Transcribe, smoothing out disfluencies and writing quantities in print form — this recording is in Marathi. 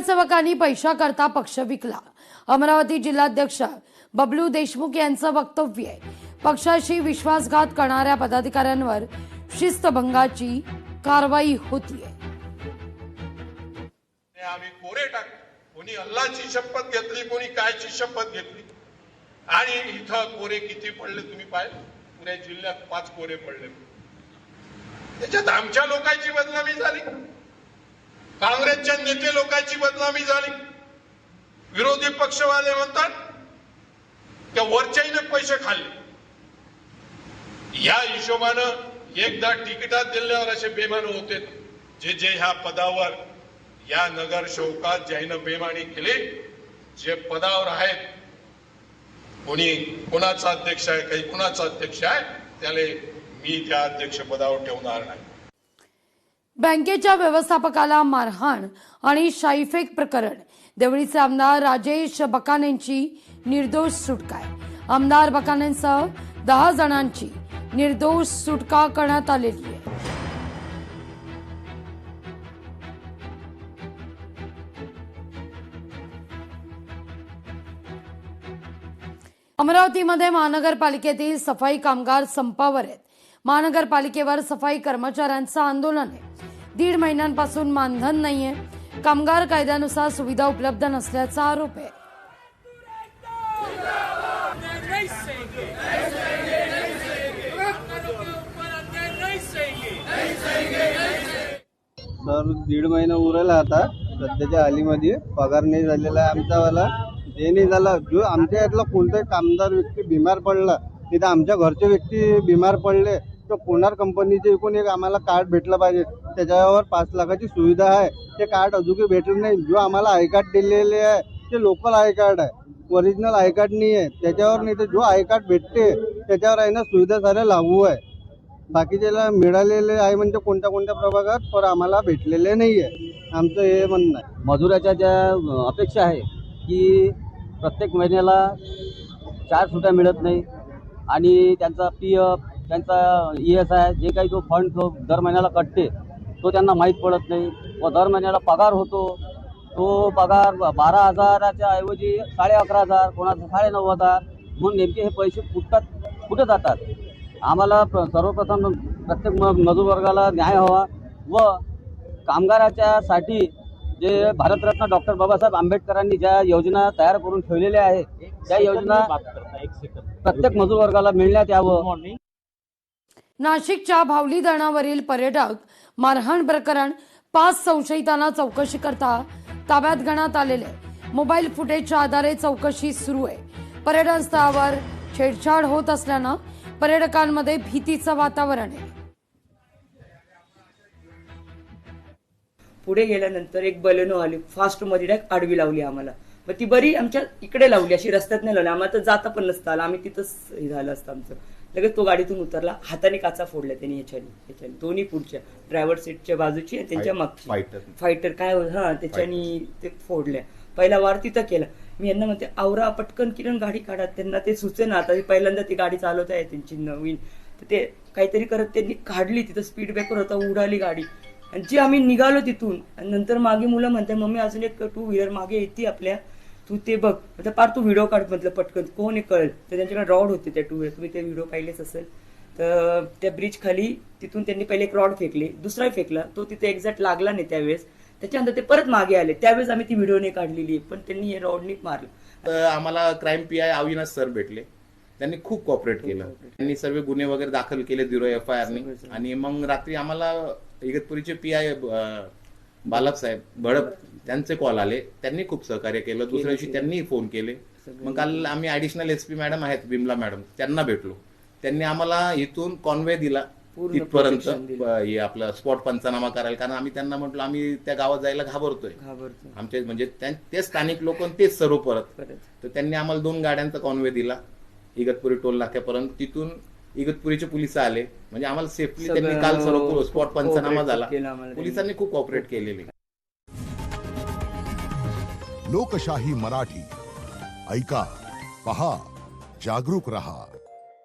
नगरसेवकांनी पैशाकरता पक्ष विकला. अमरावती जिल्हाध्यक्ष बबलू देशमुख यांचं वक्तव्य आहे. पक्षाशी विश्वासघात करणाऱ्या पदाधिकाऱ्यांवर शिस्तभंगाची कारवाई होतीये. आम्ही कोरे टाकले. कोणी अल्लाची शपथ घेतली, कोणी कायची शपथ घेतली. आणि इथं कोरे किती पडले तुम्ही पाहिले. पुणे जिल्ह्यात 5 कोरे पडले. त्याच्यात आमच्या लोकांची बदनामी झाली, काँग्रेसच्या नेते लोकांची बदनामी झाली. विरोधी पक्षवाले म्हणतात की वरच्याने पैसे खाल्ले. या हिशोबानं एकदा तिकिटात दिल्यावर असे बेमान होते जे ह्या पदावर या नगरसेवकात ज्यानं बेमानी केली, जे पदावर आहेत, कोणी कोणाचा अध्यक्ष आहे, काही कोणाचा अध्यक्ष आहे, त्याला मी त्या अध्यक्ष पदावर ठेवणार नाही. बँकेच्या व्यवस्थापकाला मारहाण आणि शाईफेक प्रकरण. देवळीचे आमदार राजेश बकानेंची निर्दोष सुटका. आमदार बकानेंसह 10 जणांची निर्दोष सुटका करण्यात आलेली आहे. अमरावतीमध्ये महानगरपालिकेतील सफाई कामगार संपावर आहेत. महानगरपालिकेवर सफाई कर्मचाऱ्यांचं आंदोलन आहे. 1.5 महिन्यांपासून मानधन नाहीये. कामगार कायद्यानुसार सुविधा उपलब्ध नसल्याचा आरोप आहे. सर 1.5 महिना उरला आता. सध्याच्या हालीमध्ये पगार नाही झालेला आहे आमचावाला. ते नाही झाला. जो आमच्या यातला कोणताही कामदार व्यक्ती बिमार पडला, तिथं आमच्या घरचे व्यक्ती बिमार पडले, तर कोणार कंपनीचे एकूण एक आम्हाला कार्ड भेटलं पाहिजे. त्याच्यावर 5 लाखाची सुविधा आहे. ते कार्ड अजूनही भेटलं नाही. जो आम्हाला आय कार्ड दिलेले आहे ते लोकल आय कार्ड आहे, ओरिजिनल आय कार्ड नाही आहे. त्याच्यावर नाही तर जो आय कार्ड भेटते त्याच्यावर आहे ना सुविधा साऱ्या लागू आहे. बाकीच्याला मिळालेले आहे म्हणजे कोणत्या कोणत्या प्रभागात, पण आम्हाला भेटलेले नाही आहे. आमचं हे म्हणणं आहे. मजुराच्या ज्या अपेक्षा आहे की प्रत्येक महिन्याला 4 सुट्ट्या मिळत नाही आणि त्यांचा PF, त्यांचा ESI जे काही जो फंड जो दर महिन्याला कटते तो त्यांना माहीत पडत नाही. व दर महिन्याला पगार होतो, तो पगार 12,000च्या ऐवजी 11,500, कोणाचा 9,500. म्हणून नेमके हे पैसे कुठं जातात. आम्हाला सर्वप्रथम प्रत्येक मजूर वर्गाला न्याय हवा व कामगाराच्यासाठी जे भारतरत्न डॉक्टर बाबासाहेब आंबेडकरांनी ज्या योजना तयार करून ठेवलेल्या आहेत त्या योजना प्रत्येक मजूर वर्गाला मिळण्यात यावं. नाशिकच्या भावली धरणावरील पर्यटक मारहाण प्रकरण. 5 संशयितांना चौकशी करता ताब्यात घेण्यात आलेले. मोबाईल फुटेजच्या आधारे चौकशी सुरू आहे. पर्यटन स्थळावर छेडछाड होत असल्यानं पर्यटकांमध्ये भीतीचं वातावरण आहे. पुढे गेल्यानंतर एक बलेनो आली, फास्ट मध्ये डायरेक्ट आडवी लावली आम्हाला. मग ती बरी आमच्या इकडे लावली, अशी रस्त्यात नाही लावली. आम्हाला तर जाता पण नसतं आलं, आम्ही तिथंच हे झालं असतं आमचं. लगेच तो गाडीतून उतरला, हाताने काचा फोडल्या त्यांनी ह्याच्याने दोन्ही पुढच्या ड्रायव्हर सीटच्या बाजूची आणि त्यांच्या मागची फायटर काय त्याच्यानी ते फोडल्या. पहिला वार तिथं केला. मी यांना म्हणते आवरा पटकन किरण गाडी काढा. त्यांना ते सुचे ना, आता पहिल्यांदा ती गाडी चालवत आहे त्यांची नवीन, तर ते काहीतरी करत त्यांनी काढली. तिथं स्पीड ब्रेकर होता, उडाली गाडी. आणि जी आम्ही निघालो तिथून, आणि नंतर मागे मुलं म्हणते मम्मी अजून एक 2 व्हीलर मागे येते आपल्या, तू ते बघ. आता पार तू व्हिडिओ काढ म्हटलं पटकन, कोण हे कळेल. तर त्यांच्याकडे रॉड होते त्या 2 व्हीलर, तुम्ही ते व्हिडिओ पाहिलेच असेल. तर त्या ब्रिज खाली तिथून त्यांनी पहिले एक रॉड फेकले, दुसरा फेकला, तो तिथे एक्झॅक्ट लागला नाही त्यावेळेस. त्याच्यानंतर ते परत मागे आले, त्यावेळेस आम्ही ती व्हिडिओने काढलेली आहे, पण त्यांनी हे रॉडनी मारलं. तर आम्हाला क्राईम PI अविनाश सर भेटले. त्यांनी खूप कॉपरेट केलं. त्यांनी सर्व गुन्हे वगैरे दाखल केले 0 FIRनी. आणि मग रात्री आम्हाला इगतपुरीचे PI बालक साहेब भडप त्यांचे कॉल आले. त्यांनी खूप सहकार्य केलं. दुसऱ्या दिवशी त्यांनी फोन केले. मग काल आम्ही ऍडिशनल SP मॅडम आहेत बिमला मॅडम, त्यांना भेटलो. त्यांनी आम्हाला इथून कॉन्वे दिला तिथपर्यंत आपलं स्पॉट पंचनामा करायला. कारण आम्ही त्यांना म्हटलं आम्ही त्या गावात जायला घाबरतोय. आमचे म्हणजे ते स्थानिक लोक तेच सर्व परत. तर त्यांनी आम्हाला 2 गाड्यांचा कॉन्वे दिला इगतपुरी टोल नाक्यापर्यंत. तिथून इगतपुरीचे पोलिस आले, म्हणजे आम्हाला सेफली त्यांनी काल सर्व स्पॉट पंचनामा झाला. पोलिसांनी खूप कॉपरेट केलेले. लोकशाही मराठी ऐका, पहा, जागरूक रहा.